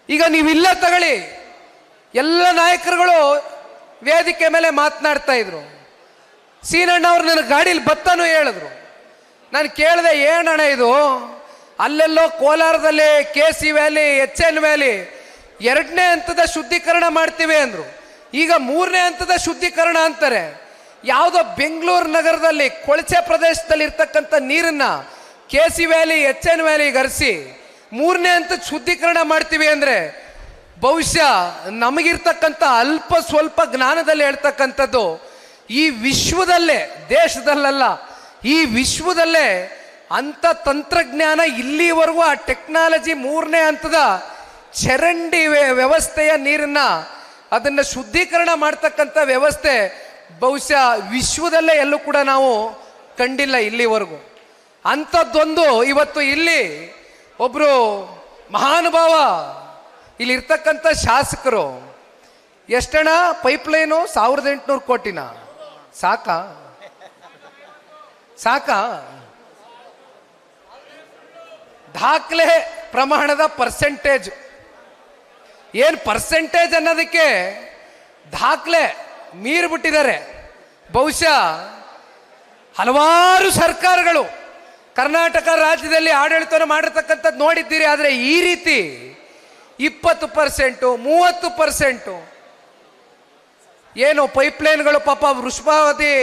ಈಗ ನೀವಿಲ್ಲ ತಗೊಳ್ಳಿ, ಎಲ್ಲ ನಾಯಕರುಗಳು ವೇದಿಕೆ ಮೇಲೆ ಮಾತನಾಡ್ತಾ ಇದ್ರು. ಸೀನಣ್ಣ ಅವ್ರು ನನ್ನ ಗಾಡೀಲಿ ಬತ್ತಾನು ಹೇಳಿದ್ರು. ನಾನು ಕೇಳಿದೆ, ಏನಣ್ಣ ಇದು, ಅಲ್ಲೆಲ್ಲೋ ಕೋಲಾರದಲ್ಲಿ KC ವ್ಯಾಲಿ, HN ವ್ಯಾಲಿ 2ನೇ ಹಂತದ ಶುದ್ಧೀಕರಣ ಮಾಡ್ತೀವಿ ಅಂದರು. ಈಗ 3ನೇ ಹಂತದ ಶುದ್ಧೀಕರಣ ಅಂತಾರೆ. ಯಾವುದೋ ಬೆಂಗಳೂರು ನಗರದಲ್ಲಿ ಕೊಳಚೆ ಪ್ರದೇಶದಲ್ಲಿ ಇರ್ತಕ್ಕಂಥ ನೀರನ್ನ KC ವ್ಯಾಲಿ, HN ವ್ಯಾಲಿಗೆ ಹರಿಸಿ 3ನೇ ಹಂತದ ಶುದ್ಧೀಕರಣ ಮಾಡ್ತೀವಿ ಅಂದರೆ ಬಹುಶಃ ನಮಗಿರ್ತಕ್ಕಂಥ ಅಲ್ಪ ಸ್ವಲ್ಪ ಜ್ಞಾನದಲ್ಲಿ ಹೇಳ್ತಕ್ಕಂಥದ್ದು ಈ ವಿಶ್ವದಲ್ಲೇ, ದೇಶದಲ್ಲ, ಈ ವಿಶ್ವದಲ್ಲೇ ಅಂಥ ತಂತ್ರಜ್ಞಾನ ಇಲ್ಲಿವರೆಗೂ ಆ ಟೆಕ್ನಾಲಜಿ 3ನೇ ಹಂತದ ಚರಂಡಿ ವ್ಯವಸ್ಥೆಯ ನೀರನ್ನ ಅದನ್ನು ಶುದ್ಧೀಕರಣ ಮಾಡ್ತಕ್ಕಂಥ ವ್ಯವಸ್ಥೆ ಬಹುಶಃ ವಿಶ್ವದಲ್ಲೇ ಎಲ್ಲೂ ಕೂಡ ನಾವು ಕಂಡಿಲ್ಲ ಇಲ್ಲಿವರೆಗೂ. ಅಂಥದ್ದೊಂದು ಇವತ್ತು ಇಲ್ಲಿ ಒಬ್ಬರು ಮಹಾನುಭಾವ ಇಲ್ಲಿರ್ತಕ್ಕಂಥ ಶಾಸಕರು ಎಷ್ಟಣ ಪೈಪ್ಲೈನು 1800 ಕೋಟಿನ ಸಾಕಾ ದಾಖಲೆ ಪ್ರಮಾಣದ ಪರ್ಸೆಂಟೇಜ್, ಏನು ಪರ್ಸೆಂಟೇಜ್ ಅನ್ನೋದಕ್ಕೆ ದಾಖಲೆ ಮೀರಿಬಿಟ್ಟಿದ್ದಾರೆ. ಬಹುಶಃ ಹಲವಾರು ಸರ್ಕಾರಗಳು ಕರ್ನಾಟಕ ರಾಜ್ಯದಲ್ಲಿ ಆಡಳಿತವನ್ನು ಮಾಡಿರ್ತಕ್ಕಂಥದ್ದು ನೋಡಿದ್ದೀರಿ. ಆದರೆ ಈ ರೀತಿ 20%, 30% ಏನು ಪೈಪ್ಲೈನ್ಗಳು ಪಾಪ ವೃಷಭಾವತಿ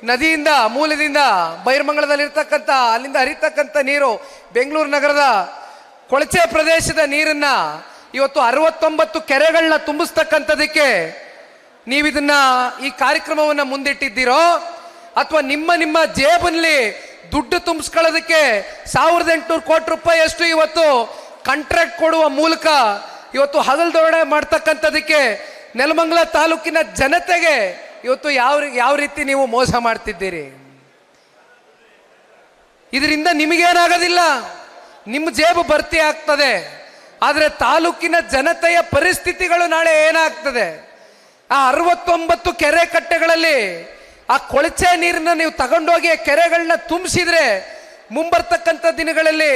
ನದಿಯಿಂದ ಮೂಲದಿಂದ ಬೈರಮಂಗಲದಲ್ಲಿರ್ತಕ್ಕಂಥ ಅಲ್ಲಿಂದ ಹರಿತಕ್ಕಂಥ ನೀರು ಬೆಂಗಳೂರು ನಗರದ ಕೊಳಚೆ ಪ್ರದೇಶದ ನೀರನ್ನ ಇವತ್ತು 69 ಕೆರೆಗಳನ್ನ ತುಂಬಿಸ್ತಕ್ಕಂಥದಕ್ಕೆ ನೀವಿದನ್ನ ಈ ಕಾರ್ಯಕ್ರಮವನ್ನು ಮುಂದಿಟ್ಟಿದ್ದೀರೋ ಅಥವಾ ನಿಮ್ಮ ಜೇಬಲ್ಲಿ ದುಡ್ಡು ತುಂಬಿಸ್ಕೊಳ್ಳೋದಕ್ಕೆ 1800 ಕೋಟಿ ರೂಪಾಯಿ ಅಷ್ಟು ಇವತ್ತು ಕಾಂಟ್ರಾಕ್ಟ್ ಕೊಡುವ ಮೂಲಕ ಇವತ್ತು ಹಗಲ್ದೊಡೆ ಮಾಡ್ತಕ್ಕಂಥದಕ್ಕೆ ನೆಲಮಂಗಲ ತಾಲೂಕಿನ ಜನತೆಗೆ ಇವತ್ತು ಯಾವ ರೀತಿ ನೀವು ಮೋಸ ಮಾಡ್ತಿದ್ದೀರಿ. ಇದರಿಂದ ನಿಮಗೇನಾಗೋದಿಲ್ಲ, ನಿಮ್ಮ ಜೇಬು ಭರ್ತಿ ಆಗ್ತದೆ. ಆದರೆ ತಾಲೂಕಿನ ಜನತೆಯ ಪರಿಸ್ಥಿತಿಗಳು ನಾಳೆ ಏನಾಗ್ತದೆ? ಆ 69 ಕೆರೆ ಕಟ್ಟೆಗಳಲ್ಲಿ ಆ ಕೊಳಚೆ ನೀರನ್ನ ನೀವು ತಗೊಂಡೋಗಿ ಕೆರೆಗಳನ್ನ ತುಂಬಿಸಿದ್ರೆ ಮುಂಬರ್ತಕ್ಕಂಥ ದಿನಗಳಲ್ಲಿ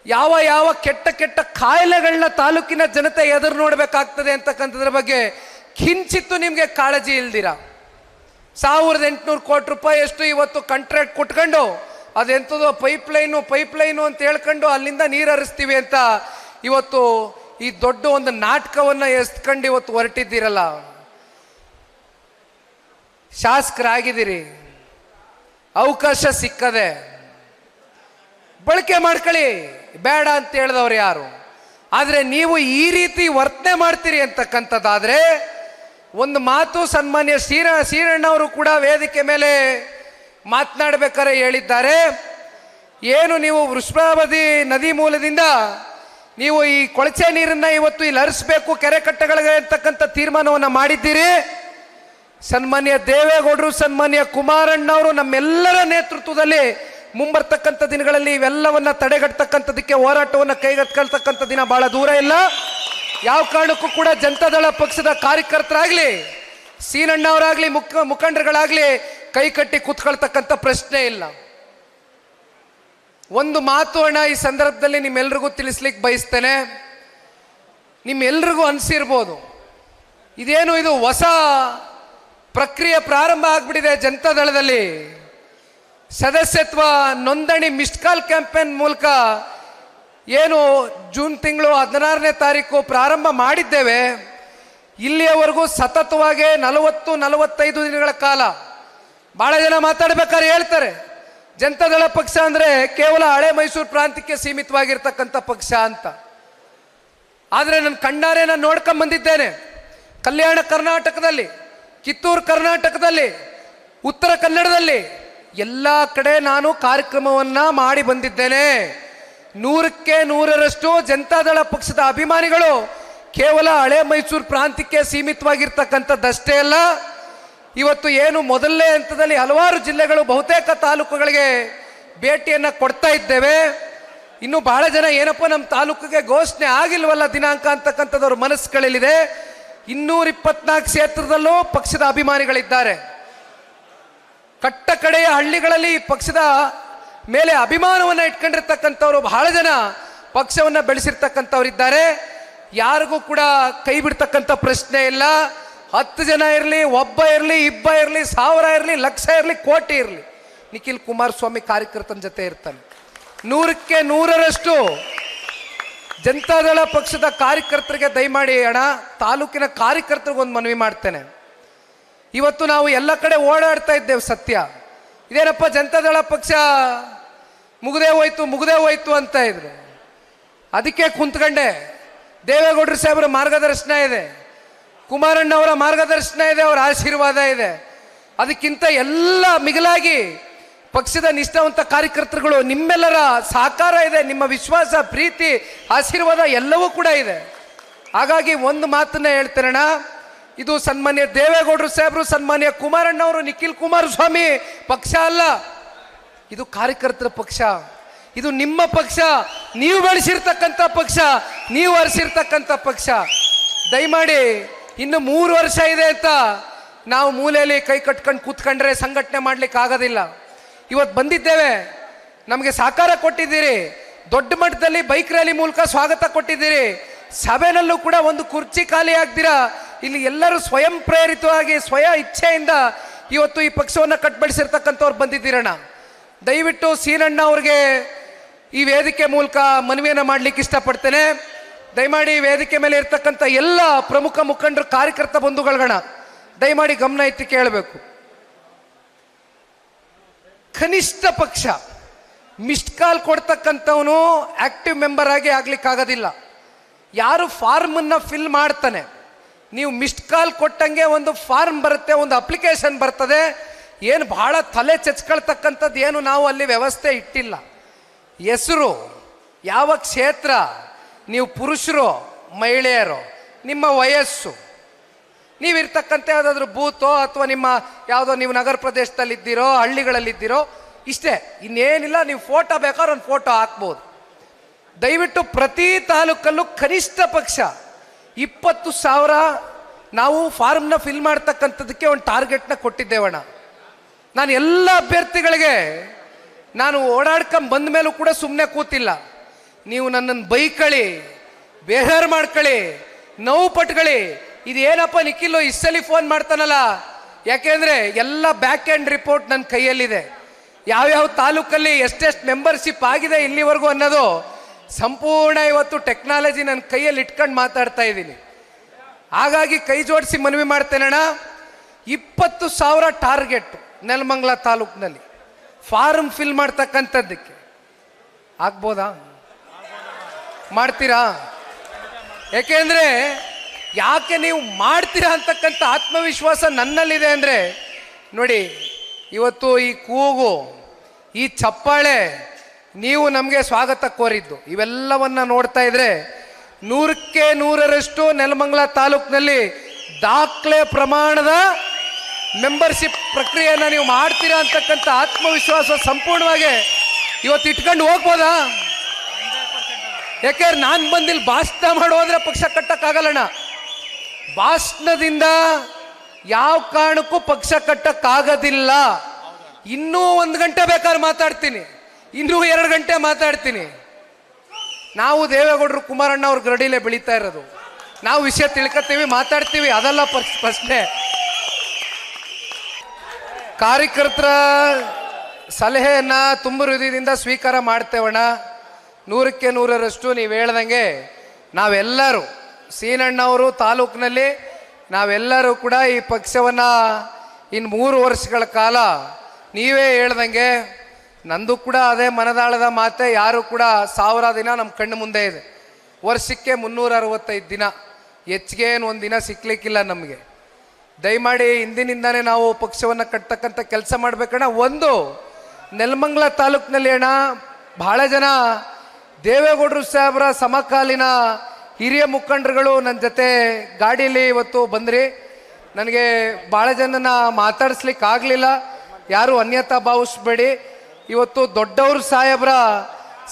ಯಾವ ಕೆಟ್ಟ ಕಾಯಿಲೆಗಳನ್ನ ತಾಲೂಕಿನ ಜನತೆ ಎದುರು ನೋಡಬೇಕಾಗ್ತದೆ ಅಂತಕ್ಕಂಥದ್ರ ಬಗ್ಗೆ ಕಿಂಚಿತ್ತು ನಿಮಗೆ ಕಾಳಜಿ ಇಲ್ದಿರ 1800 ಕೋಟಿ ರೂಪಾಯಿ ಅಷ್ಟು ಇವತ್ತು ಕಾಂಟ್ರಾಕ್ಟ್ ಕೊಟ್ಕೊಂಡು ಅದೆಂಥದೋ ಪೈಪ್ಲೈನು ಅಂತ ಹೇಳ್ಕೊಂಡು ಅಲ್ಲಿಂದ ನೀರು ಹರಿಸ್ತೀವಿ ಅಂತ ಇವತ್ತು ಈ ದೊಡ್ಡ ಒಂದು ನಾಟಕವನ್ನು ಎಸ್ಕೊಂಡು ಇವತ್ತು ಹೊರಟಿದ್ದೀರಲ್ಲ. ಶಾಸಕರಾಗಿದ್ದೀರಿ, ಅವಕಾಶ ಸಿಕ್ಕದೆ ಬಳಕೆ ಮಾಡ್ಕೊಳ್ಳಿ, ಬೇಡ ಅಂತ ಹೇಳಿದವ್ರು ಯಾರು? ಆದರೆ ನೀವು ಈ ರೀತಿ ವರ್ತನೆ ಮಾಡ್ತೀರಿ ಅಂತಕ್ಕಂಥದ್ದಾದ್ರೆ ಒಂದು ಮಾತು ಸನ್ಮಾನ್ಯ ಶ್ರೀರಣ್ಣವರು ಕೂಡ ವೇದಿಕೆ ಮೇಲೆ ಮಾತನಾಡಬೇಕಾದ್ರೆ ಹೇಳಿದ್ದಾರೆ. ಏನು ನೀವು ವೃಷಭಾವತಿ ನದಿ ಮೂಲದಿಂದ ನೀವು ಈ ಕೊಳಚೆ ನೀರನ್ನ ಇವತ್ತು ಇಲ್ಲಿ ಹರಿಸಬೇಕು ಕೆರೆ ಕಟ್ಟೆಗಳಿಗೆ ಅಂತಕ್ಕಂಥ ತೀರ್ಮಾನವನ್ನು ಮಾಡಿದ್ದೀರಿ. ಸನ್ಮಾನ್ಯ ದೇವೇಗೌಡರು, ಸನ್ಮಾನ್ಯ ಕುಮಾರಣ್ಣವರು ನಮ್ಮೆಲ್ಲರ ನೇತೃತ್ವದಲ್ಲಿ ಮುಂಬರ್ತಕ್ಕಂಥ ದಿನಗಳಲ್ಲಿ ಇವೆಲ್ಲವನ್ನ ತಡೆಗಟ್ಟತಕ್ಕಂಥದಕ್ಕೆ ಹೋರಾಟವನ್ನು ಕೈಗೆತ್ತಿಕೊಳ್ತಕ್ಕಂಥ ದಿನ ಬಹಳ ದೂರ ಇಲ್ಲ. ಯಾವ ಕಾರಣಕ್ಕೂ ಕೂಡ ಜನತಾದಳ ಪಕ್ಷದ ಕಾರ್ಯಕರ್ತರಾಗ್ಲಿ, ಸೀನಣ್ಣವರಾಗ್ಲಿ, ಮುಖಂಡರುಗಳಾಗ್ಲಿ ಕೈ ಕಟ್ಟಿ ಕೂತ್ಕೊಳ್ತಕ್ಕಂಥ ಪ್ರಶ್ನೆ ಇಲ್ಲ. ಒಂದು ಮಾತು ಅಣ್ಣ ಈ ಸಂದರ್ಭದಲ್ಲಿ ನಿಮ್ಮೆಲ್ರಿಗೂ ತಿಳಿಸ್ಲಿಕ್ಕೆ ಬಯಸ್ತೇನೆ. ನಿಮ್ಮೆಲ್ರಿಗೂ ಅನಿಸಿರ್ಬೋದು, ಇದೇನು ಇದು ಹೊಸ ಪ್ರಕ್ರಿಯೆ ಪ್ರಾರಂಭ ಆಗ್ಬಿಟ್ಟಿದೆ ಜನತಾದಳದಲ್ಲಿ. ಸದಸ್ಯತ್ವ ನೋಂದಣಿ ಮಿಸ್ಡ್ ಕಾಲ್ ಕ್ಯಾಂಪೇನ್ ಮೂಲಕ ಏನು ಜೂನ್ ತಿಂಗಳು 16ನೇ ತಾರೀಕು ಪ್ರಾರಂಭ ಮಾಡಿದ್ದೇವೆ. ಇಲ್ಲಿಯವರೆಗೂ ಸತತವಾಗಿ 40-45 ದಿನಗಳ ಕಾಲ ಬಹಳ ಜನ ಮಾತಾಡ್ಬೇಕಾದ್ರೆ ಹೇಳ್ತಾರೆ ಜನತಾದಳ ಪಕ್ಷ ಅಂದ್ರೆ ಕೇವಲ ಹಳೆ ಮೈಸೂರು ಪ್ರಾಂತ್ಯಕ್ಕೆ ಸೀಮಿತವಾಗಿರ್ತಕ್ಕಂಥ ಪಕ್ಷ ಅಂತ. ಆದರೆ ನನ್ನ ಕಣ್ಣಾರೆ ನಾನು ನೋಡ್ಕೊಂಡ್ ಬಂದಿದ್ದೇನೆ. ಕಲ್ಯಾಣ ಕರ್ನಾಟಕದಲ್ಲಿ, ಕಿತ್ತೂರು ಕರ್ನಾಟಕದಲ್ಲಿ, ಉತ್ತರ ಕನ್ನಡದಲ್ಲಿ ಎಲ್ಲ ಕಡೆ ನಾನು ಕಾರ್ಯಕ್ರಮವನ್ನ ಮಾಡಿ ಬಂದಿದ್ದೇನೆ. 100ಕ್ಕೆ 100ರಷ್ಟು ಜನತಾದಳ ಪಕ್ಷದ ಅಭಿಮಾನಿಗಳು ಕೇವಲ ಹಳೆ ಮೈಸೂರು ಪ್ರಾಂತ್ಯಕ್ಕೆ ಸೀಮಿತವಾಗಿರ್ತಕ್ಕಂಥದ್ದಷ್ಟೇ ಅಲ್ಲ, ಇವತ್ತು ಏನು ಮೊದಲನೇ ಹಂತದಲ್ಲಿ ಹಲವಾರು ಜಿಲ್ಲೆಗಳು, ಬಹುತೇಕ ತಾಲೂಕುಗಳಿಗೆ ಭೇಟಿಯನ್ನ ಕೊಡ್ತಾ ಇದ್ದೇವೆ. ಇನ್ನು ಬಹಳ ಜನ ಏನಪ್ಪ ನಮ್ಮ ತಾಲೂಕಿಗೆ ಘೋಷಣೆ ಆಗಿಲ್ವಲ್ಲ ದಿನಾಂಕ ಅಂತಕ್ಕಂಥದ್ದವ್ರ ಮನಸ್ಸುಗಳಲ್ಲಿದೆ. 224 ಕ್ಷೇತ್ರದಲ್ಲೂ ಪಕ್ಷದ ಅಭಿಮಾನಿಗಳಿದ್ದಾರೆ. ಕಟ್ಟ ಕಡೆಯ ಹಳ್ಳಿಗಳಲ್ಲಿ ಪಕ್ಷದ ಮೇಲೆ ಅಭಿಮಾನವನ್ನು ಇಟ್ಕೊಂಡಿರ್ತಕ್ಕಂಥವ್ರು ಬಹಳ ಜನ ಪಕ್ಷವನ್ನು ಬೆಳೆಸಿರ್ತಕ್ಕಂಥವ್ರು ಇದ್ದಾರೆ. ಯಾರಿಗೂ ಕೂಡ ಕೈ ಬಿಡ್ತಕ್ಕಂಥ ಪ್ರಶ್ನೆ ಇಲ್ಲ. 10 ಜನ ಇರಲಿ, ಒಬ್ಬ ಇರಲಿ, ಇಬ್ಬ ಇರಲಿ, 1000 ಇರಲಿ, ಲಕ್ಷ ಇರಲಿ, ಕೋಟಿ ಇರಲಿ, ನಿಖಿಲ್ ಕುಮಾರಸ್ವಾಮಿ ಕಾರ್ಯಕರ್ತನ ಜೊತೆ ಇರ್ತಾನೆ. 100ಕ್ಕೆ 100ರಷ್ಟು ಜನತಾದಳ ಪಕ್ಷದ ಕಾರ್ಯಕರ್ತರಿಗೆ ದಯಮಾಡಿ ಅಣ್ಣ, ತಾಲೂಕಿನ ಕಾರ್ಯಕರ್ತರಿಗೆ ಒಂದು ಮನವಿ ಮಾಡ್ತೇನೆ. ಇವತ್ತು ನಾವು ಎಲ್ಲ ಕಡೆ ಓಡಾಡ್ತಾ ಇದ್ದೇವೆ, ಸತ್ಯ ಇದೇನಪ್ಪ, ಜನತಾದಳ ಪಕ್ಷ ಮುಗ್ದೇ ಹೋಯ್ತು ಅಂತ ಇದ್ರು. ಅದಕ್ಕೆ ಕುಂತ್ಕೊಂಡೆ. ದೇವೇಗೌಡರು ಸಾಹೇಬರ ಮಾರ್ಗದರ್ಶನ ಇದೆ, ಕುಮಾರಣ್ಣವರ ಮಾರ್ಗದರ್ಶನ ಇದೆ, ಅವರ ಆಶೀರ್ವಾದ ಇದೆ. ಅದಕ್ಕಿಂತ ಎಲ್ಲ ಮಿಗಿಲಾಗಿ ಪಕ್ಷದ ನಿಷ್ಠಾವಂತ ಕಾರ್ಯಕರ್ತರುಗಳು ನಿಮ್ಮೆಲ್ಲರ ಸಹಕಾರ ಇದೆ, ನಿಮ್ಮ ವಿಶ್ವಾಸ, ಪ್ರೀತಿ, ಆಶೀರ್ವಾದ ಎಲ್ಲವೂ ಕೂಡ ಇದೆ. ಹಾಗಾಗಿ ಒಂದು ಮಾತನ್ನ ಹೇಳ್ತೇನಣ್ಣ, ಇದು ಸನ್ಮಾನ್ಯ ದೇವೇಗೌಡರು ಸಾಹೇಬರು, ಸನ್ಮಾನ್ಯ ಕುಮಾರಣ್ಣವರು, ನಿಖಿಲ್ ಕುಮಾರಸ್ವಾಮಿ ಪಕ್ಷ ಅಲ್ಲ, ಇದು ಕಾರ್ಯಕರ್ತರ ಪಕ್ಷ, ಇದು ನಿಮ್ಮ ಪಕ್ಷ, ನೀವು ಬೆಳೆಸಿರ್ತಕ್ಕಂಥ ಪಕ್ಷ, ನೀವು ಹರಿಸಿರ್ತಕ್ಕಂಥ ಪಕ್ಷ. ದಯಮಾಡಿ ಇನ್ನು 3 ವರ್ಷ ಇದೆ ಅಂತ ನಾವು ಮೂಲೆಯಲ್ಲಿ ಕೈ ಕಟ್ಕೊಂಡು ಕೂತ್ಕೊಂಡ್ರೆ ಸಂಘಟನೆ ಮಾಡ್ಲಿಕ್ಕೆ ಆಗೋದಿಲ್ಲ. ಇವತ್ತು ಬಂದಿದ್ದೇವೆ, ನಮಗೆ ಸಹಕಾರ ಕೊಟ್ಟಿದ್ದೀರಿ, ದೊಡ್ಡ ಮಟ್ಟದಲ್ಲಿ ಬೈಕ್ ರ್ಯಾಲಿ ಮೂಲಕ ಸ್ವಾಗತ ಕೊಟ್ಟಿದ್ದೀರಿ. ಸಭೆನಲ್ಲೂ ಕೂಡ ಒಂದು ಕುರ್ಚಿ ಖಾಲಿ ಆಗ್ದಿರಾ ಇಲ್ಲಿ ಎಲ್ಲರೂ ಸ್ವಯಂ ಪ್ರೇರಿತವಾಗಿ ಇಚ್ಛೆಯಿಂದ ಇವತ್ತು ಈ ಪಕ್ಷವನ್ನು ಕಟ್ಬಡಿಸಿರ್ತಕ್ಕಂಥವ್ರು ಬಂದಿದ್ದೀರಣ್ಣ. ದಯವಿಟ್ಟು ಸೀನಣ್ಣ ಅವ್ರಿಗೆ ಈ ವೇದಿಕೆ ಮೂಲಕ ಮನವಿಯನ್ನು ಮಾಡ್ಲಿಕ್ಕೆ ಇಷ್ಟಪಡ್ತೇನೆ. ದಯಮಾಡಿ ವೇದಿಕೆ ಮೇಲೆ ಇರ್ತಕ್ಕಂಥ ಎಲ್ಲ ಪ್ರಮುಖ ಮುಖಂಡರು, ಕಾರ್ಯಕರ್ತ ಬಂಧುಗಳನ್ನ ದಯಮಾಡಿ ಗಮನ ಎತ್ತಿ ಕೇಳಬೇಕು. ಕನಿಷ್ಠ ಪಕ್ಷ ಮಿಸ್ಡ್ ಕಾಲ್ ಕೊಡ್ತಕ್ಕಂಥವನು ಆಕ್ಟಿವ್ ಮೆಂಬರ್ ಆಗಿ ಆಗ್ಲಿಕ್ಕಾಗೋದಿಲ್ಲ. ಯಾರು ಫಾರ್ಮನ್ನ ಫಿಲ್ ಮಾಡ್ತಾನೆ, ನೀವು ಮಿಸ್ಡ್ ಕಾಲ್ ಕೊಟ್ಟಂಗೆ ಒಂದು ಫಾರ್ಮ್ ಬರುತ್ತೆ, ಒಂದು ಅಪ್ಲಿಕೇಶನ್ ಬರ್ತದೆ. ಏನು ಬಹಳ ತಲೆ ಚಚ್ಕೊಳ್ತಕ್ಕಂಥದ್ದು ಏನು ನಾವು ಅಲ್ಲಿ ವ್ಯವಸ್ಥೆ ಇಟ್ಟಿಲ್ಲ. ಹೆಸರು, ಯಾವ ಕ್ಷೇತ್ರ, ನೀವು ಪುರುಷರು ಮಹಿಳೆಯರು, ನಿಮ್ಮ ವಯಸ್ಸು, ನೀವಿರ್ತಕ್ಕಂಥ ಯಾವುದಾದ್ರೂ ಬೂತೋ ಅಥವಾ ನಿಮ್ಮ ಯಾವುದೋ ನೀವು ನಗರ ಪ್ರದೇಶದಲ್ಲಿದ್ದೀರೋ, ಹಳ್ಳಿಗಳಲ್ಲಿದ್ದೀರೋ, ಇಷ್ಟೇ, ಇನ್ನೇನಿಲ್ಲ. ನೀವು ಫೋಟೋ ಬೇಕಾದ್ರೆ ಒಂದು ಫೋಟೋ ಹಾಕ್ಬೋದು. ದಯವಿಟ್ಟು ಪ್ರತಿ ತಾಲೂಕಲ್ಲೂ ಕನಿಷ್ಠ ಪಕ್ಷ 20,000 ನಾವು ಫಾರ್ಮ್ನ ಫಿಲ್ ಮಾಡ್ತಕ್ಕಂಥದ್ದಕ್ಕೆ ಒಂದು ಟಾರ್ಗೆಟ್ನ ಕೊಟ್ಟಿದ್ದೇವಣ್ಣ. ನಾನು ಎಲ್ಲ ಅಭ್ಯರ್ಥಿಗಳಿಗೆ ನಾನು ಓಡಾಡ್ಕೊಂಡ್ ಬಂದ ಮೇಲೂ ಕೂಡ ಸುಮ್ಮನೆ ಕೂತಿಲ್ಲ. ನೀವು ನನ್ನನ್ನು ಬೈಕಳಿ, ಬೇಜಾರು ಮಾಡ್ಕೊಳ್ಳಿ, ನೋವು ಪಟ್ಕೊಳ್ಳಿ, ಇದೇನಪ್ಪ ನಿಖಿಲ್ ಇಷ್ಟಲ್ಲಿ ಫೋನ್ ಮಾಡ್ತಾನಲ್ಲ, ಯಾಕೆಂದ್ರೆ ಎಲ್ಲ ಬ್ಯಾಕ್ ಎಂಡ್ ರಿಪೋರ್ಟ್ ನನ್ನ ಕೈಯಲ್ಲಿದೆ. ಯಾವ್ಯಾವ ತಾಲೂಕಲ್ಲಿ ಎಷ್ಟೆಷ್ಟು ಮೆಂಬರ್ಶಿಪ್ ಆಗಿದೆ ಇಲ್ಲಿವರೆಗೂ ಅನ್ನೋದು ಸಂಪೂರ್ಣ ಇವತ್ತು ಟೆಕ್ನಾಲಜಿ ನನ್ನ ಕೈಯಲ್ಲಿ ಇಟ್ಕೊಂಡು ಮಾತಾಡ್ತಾ ಇದ್ದೀನಿ. ಹಾಗಾಗಿ ಕೈ ಜೋಡಿಸಿ ಮನವಿ ಮಾಡ್ತೇನಣ್ಣ, 20,000 ಟಾರ್ಗೆಟ್ ನೆಲಮಂಗಲ ತಾಲೂಕಿನಲ್ಲಿ ಫಾರ್ಮ್ ಫಿಲ್ ಮಾಡ್ತಕ್ಕಂಥದ್ದಕ್ಕೆ ಆಗ್ಬೋದಾ? ಮಾಡ್ತೀರಾ? ಯಾಕೆಂದ್ರೆ ಯಾಕೆ ನೀವು ಮಾಡ್ತೀರಾ ಅಂತಕ್ಕಂಥ ಆತ್ಮವಿಶ್ವಾಸ ನನ್ನಲ್ಲಿದೆ ಅಂದರೆ ನೋಡಿ, ಇವತ್ತು ಈ ಕೂಗು, ಈ ಚಪ್ಪಾಳೆ, ನೀವು ನಮಗೆ ಸ್ವಾಗತ ಕೋರಿದ್ದು, ಇವೆಲ್ಲವನ್ನ ನೋಡ್ತಾ ಇದ್ರೆ 100ಕ್ಕೆ 100ರಷ್ಟು ನೆಲಮಂಗಲ ತಾಲೂಕಿನಲ್ಲಿ ದಾಖಲೆ ಪ್ರಮಾಣದ ಮೆಂಬರ್ಶಿಪ್ ಪ್ರಕ್ರಿಯೆಯನ್ನು ನೀವು ಮಾಡ್ತೀರಾ ಅಂತಕ್ಕಂಥ ಆತ್ಮವಿಶ್ವಾಸ ಸಂಪೂರ್ಣವಾಗಿ ಇವತ್ತು ಇಟ್ಕೊಂಡು ಹೋಗ್ಬೋದಾ? ಯಾಕೆಂದ್ರೆ ನಾನು ಬಂದಿಲ್ಲಿ ಭಾಷಣ ಮಾಡೋದ್ರೆ ಪಕ್ಷ ಕಟ್ಟಕ್ಕಾಗಲ್ಲಣ್ಣ. ಭಾಷಣದಿಂದ ಯಾವ ಕಾರಣಕ್ಕೂ ಪಕ್ಷ ಕಟ್ಟಕ್ಕಾಗೋದಿಲ್ಲ. ಇನ್ನೂ 1 ಗಂಟೆ ಬೇಕಾದ್ರೆ ಮಾತಾಡ್ತೀನಿ, ಇನ್ನೂ 2 ಗಂಟೆ ಮಾತಾಡ್ತೀನಿ. ನಾವು ದೇವೇಗೌಡರು ಕುಮಾರಣ್ಣ ಅವ್ರ ಗರಡಿಲೇ ಬೆಳೀತಾ ಇರೋದು, ನಾವು ವಿಷಯ ತಿಳ್ಕೊತೀವಿ, ಮಾತಾಡ್ತೀವಿ, ಅದಲ್ಲ ಪ್ರಶ್ನೆ. ಕಾರ್ಯಕರ್ತರ ಸಲಹೆಯನ್ನ ತುಂಬ ಹೃದಯದಿಂದ ಸ್ವೀಕಾರ ಮಾಡ್ತೇವಣ್ಣ. 100ಕ್ಕೆ 100ರಷ್ಟು ನೀವು ಹೇಳ್ದಂಗೆ ನಾವೆಲ್ಲರೂ, ಸೀನಣ್ಣವರು ತಾಲೂಕಿನಲ್ಲಿ ನಾವೆಲ್ಲರೂ ಕೂಡ ಈ ಪಕ್ಷವನ್ನು ಇನ್ನು 3 ವರ್ಷಗಳ ಕಾಲ ನೀವೇ ಹೇಳ್ದಂಗೆ, ನಂದು ಕೂಡ ಅದೇ ಮನದಾಳದ ಮಾತೆ, ಯಾರು ಕೂಡ 1000 ದಿನ ನಮ್ಮ ಕಣ್ಣು ಮುಂದೆ ಇದೆ. ವರ್ಷಕ್ಕೆ 365 ದಿನ, ಹೆಚ್ಚಿಗೆ ಏನು ಒಂದು ದಿನ ಸಿಕ್ಲಿಕ್ಕಿಲ್ಲ ನಮಗೆ. ದಯಮಾಡಿ ಇಂದಿನಿಂದಾನೇ ನಾವು ಪಕ್ಷವನ್ನು ಕಟ್ಟತಕ್ಕಂಥ ಕೆಲಸ ಮಾಡಬೇಕಣ್ಣ. ಒಂದು ನೆಲಮಂಗಲ ತಾಲೂಕಿನಲ್ಲಿ ಅಣ್ಣ, ಬಹಳ ಜನ ದೇವೇಗೌಡರು ಸಾಹೇಬರ ಸಮಕಾಲೀನ ಹಿರಿಯ ಮುಖಂಡರುಗಳು ನನ್ನ ಜೊತೆ ಗಾಡಿಯಲ್ಲಿ ಇವತ್ತು ಬಂದ್ರಿ. ನನಗೆ ಭಾಳ ಜನನ ಮಾತಾಡಿಸ್ಲಿಕ್ಕೆ ಆಗಲಿಲ್ಲ, ಯಾರು ಅನ್ಯತಾ ಭಾವಿಸ್ಬೇಡಿ. ಇವತ್ತು ದೊಡ್ಡವರು ಸಾಹೇಬ್ರ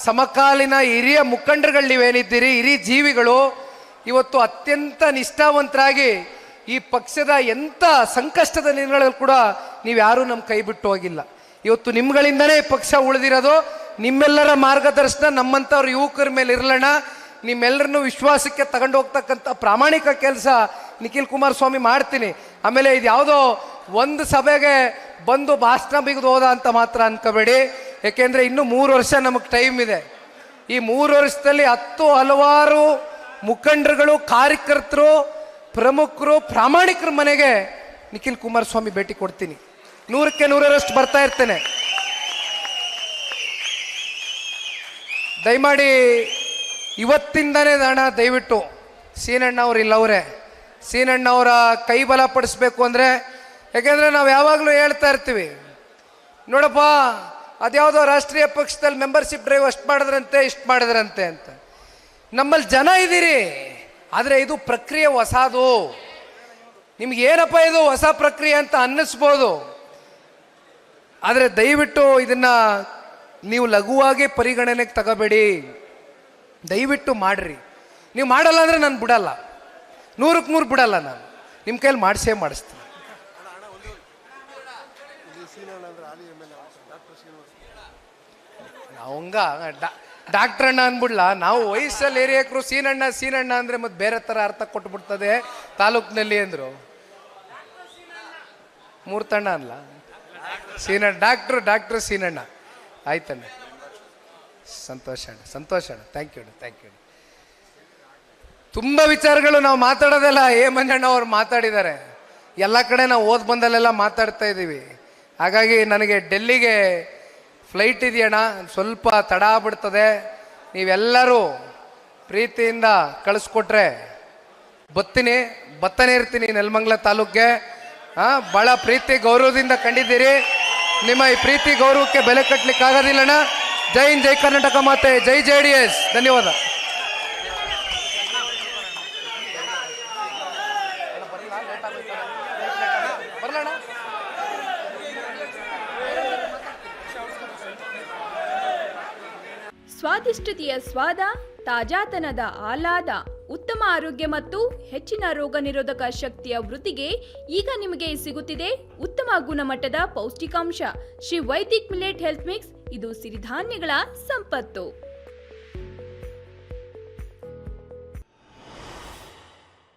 ಸಮಕಾಲೀನ ಹಿರಿಯ ಮುಖಂಡರುಗಳು ನೀವೇನಿದ್ದೀರಿ, ಹಿರಿಯ ಜೀವಿಗಳು, ಇವತ್ತು ಅತ್ಯಂತ ನಿಷ್ಠಾವಂತರಾಗಿ ಈ ಪಕ್ಷದ ಎಂಥ ಸಂಕಷ್ಟದ ದಿನಗಳಲ್ಲಿ ಕೂಡ ನೀವು ಯಾರೂ ನಮ್ಮ ಕೈ ಬಿಟ್ಟು ಹೋಗಿಲ್ಲ. ಇವತ್ತು ನಿಮ್ಗಳಿಂದನೇ ಪಕ್ಷ ಉಳಿದಿರೋದು. ನಿಮ್ಮೆಲ್ಲರ ಮಾರ್ಗದರ್ಶನ ನಮ್ಮಂಥವ್ರ ಯುವಕರ ಮೇಲೆ ಇರಲಣ್ಣ. ನಿಮ್ಮೆಲ್ಲರನ್ನು ವಿಶ್ವಾಸಕ್ಕೆ ತಗೊಂಡು ಹೋಗ್ತಕ್ಕಂಥ ಪ್ರಾಮಾಣಿಕ ಕೆಲಸ ನಿಖಿಲ್ ಕುಮಾರಸ್ವಾಮಿ ಮಾಡ್ತೀನಿ. ಆಮೇಲೆ ಇದು ಯಾವುದೋ ಒಂದು ಸಭೆಗೆ ಬಂದು ಭಾಷಣ ಬಿಗಿದು ಹೋದ ಅಂತ ಮಾತ್ರ ಅನ್ಕೋಬೇಡಿ. ಯಾಕೆಂದರೆ ಇನ್ನೂ 3 ವರ್ಷ ನಮಗೆ ಟೈಮ್ ಇದೆ. ಈ 3 ವರ್ಷದಲ್ಲಿ ಹಲವಾರು ಮುಖಂಡರುಗಳು, ಕಾರ್ಯಕರ್ತರು, ಪ್ರಮುಖರು, ಪ್ರಾಮಾಣಿಕರ ಮನೆಗೆ ನಿಖಿಲ್ ಕುಮಾರಸ್ವಾಮಿ ಭೇಟಿ ಕೊಡ್ತೀನಿ. 100ಕ್ಕೆ 100ರಷ್ಟು ಬರ್ತಾ ಇರ್ತೇನೆ. ದಯಮಾಡಿ ಇವತ್ತಿಂದನೇ ದಯವಿಟ್ಟು ಸೀನಣ್ಣ ಅವ್ರು ಇಲ್ಲವ್ರೆ, ಸೀನಣ್ಣವರ ಕೈ ಬಲಪಡಿಸ್ಬೇಕು ಅಂದರೆ, ಯಾಕೆಂದರೆ ನಾವು ಯಾವಾಗಲೂ ಹೇಳ್ತಾ ಇರ್ತೀವಿ, ನೋಡಪ್ಪ ಅದ್ಯಾವುದೋ ರಾಷ್ಟ್ರೀಯ ಪಕ್ಷದಲ್ಲಿ ಮೆಂಬರ್ಶಿಪ್ ಡ್ರೈವ್ ಅಷ್ಟು ಮಾಡಿದ್ರಂತೆ ಇಷ್ಟು ಮಾಡಿದ್ರಂತೆ ಅಂತ. ನಮ್ಮಲ್ಲಿ ಜನ ಇದ್ದೀರಿ, ಆದರೆ ಇದು ಪ್ರಕ್ರಿಯೆ ಹೊಸದು. ನಿಮ್ಗೆ ಏನಪ್ಪ ಇದು ಹೊಸ ಪ್ರಕ್ರಿಯೆ ಅಂತ ಅನ್ನಿಸ್ಬೋದು, ಆದರೆ ದಯವಿಟ್ಟು ಇದನ್ನು ನೀವು ಲಘುವಾಗಿ ಪರಿಗಣನೆಗೆ ತಗೋಬೇಡಿ. ದಯವಿಟ್ಟು ಮಾಡ್ರಿ. ನೀವು ಮಾಡಲ್ಲ ಅಂದರೆ ನಾನು ಬಿಡಲ್ಲ, 100ಕ್ಕೆ 100 ಬಿಡಲ್ಲ. ನಾನು ನಿಮ್ಮ ಕೈಯಲ್ಲಿ ಮಾಡಿಸ್ತೀನಿ. ಅವಂಗ ಡಾಕ್ಟರ್ ಅಣ್ಣ ಅಂದ್ಬಿಡ್ಲ, ನಾವು ವಯಸ್ಸಲ್ಲಿ ಏರಿಯಾಕರು ಸೀನಣ್ಣ ಅಂದರೆ ಮತ್ತೆ ಬೇರೆ ಥರ ಅರ್ಥ ಕೊಟ್ಬಿಡ್ತದೆ ತಾಲೂಕಿನಲ್ಲಿ ಅಂದರು. ಮೂರ್ತಣ್ಣ ಅಲ್ಲ, ಡಾಕ್ಟ್ರು ಸೀನಣ್ಣ. ಆಯ್ತಣ್ಣ, ಸಂತೋಷ ಅಣ್ಣ. ಥ್ಯಾಂಕ್ ಯು ಅಣ್ಣ. ತುಂಬ ವಿಚಾರಗಳು ನಾವು ಮಾತಾಡೋದಲ್ಲ ಮಂಜಣ್ಣ ಅವ್ರು ಮಾತಾಡಿದ್ದಾರೆ. ಎಲ್ಲ ಕಡೆ ನಾವು ಬಂದಲ್ಲೆಲ್ಲ ಮಾತಾಡ್ತಾ ಇದ್ದೀವಿ. ಹಾಗಾಗಿ ನನಗೆ ಡೆಲ್ಲಿಗೆ ಫ್ಲೈಟ್ ಇದೆಯಣ್ಣ, ಸ್ವಲ್ಪ ತಡ ಆಗ್ಬಿಡ್ತದೆ. ನೀವೆಲ್ಲರೂ ಪ್ರೀತಿಯಿಂದ ಕಳಿಸ್ಕೊಟ್ರೆ ಬತ್ತನೇ ಇರ್ತೀನಿ ನೆಲಮಂಗಲ ತಾಲೂಕಿಗೆ. ಭಾಳ ಪ್ರೀತಿ ಗೌರವದಿಂದ ಕಂಡಿದ್ದೀರಿ. ನಿಮ್ಮ ಈ ಪ್ರೀತಿ ಗೌರವಕ್ಕೆ ಬೆಲೆ ಕಟ್ಟಲಿಕ್ಕೆ ಆಗೋದಿಲ್ಲಣ್ಣ. ಜೈ ಹಿಂದ್, ಜೈ ಕರ್ನಾಟಕ ಮಾತೆ, ಜೈ JDS. ಧನ್ಯವಾದ. ಸ್ವಾದಿಷ್ಟತೆಯ ಸ್ವಾದ, ತಾಜಾತನದ ಆಹ್ಲಾದ, ಉತ್ತಮ ಆರೋಗ್ಯ ಮತ್ತು ಹೆಚ್ಚಿನ ರೋಗ ನಿರೋಧಕ ಶಕ್ತಿಯ ವೃದ್ಧಿಗೆ ಈಗ ನಿಮಗೆ ಸಿಗುತ್ತಿದೆ ಉತ್ತಮ ಗುಣಮಟ್ಟದ ಪೌಷ್ಟಿಕಾಂಶ Shri Vaidik millet health mix. ಇದು ಸಿರಿಧಾನ್ಯಗಳ ಸಂಪತ್ತು.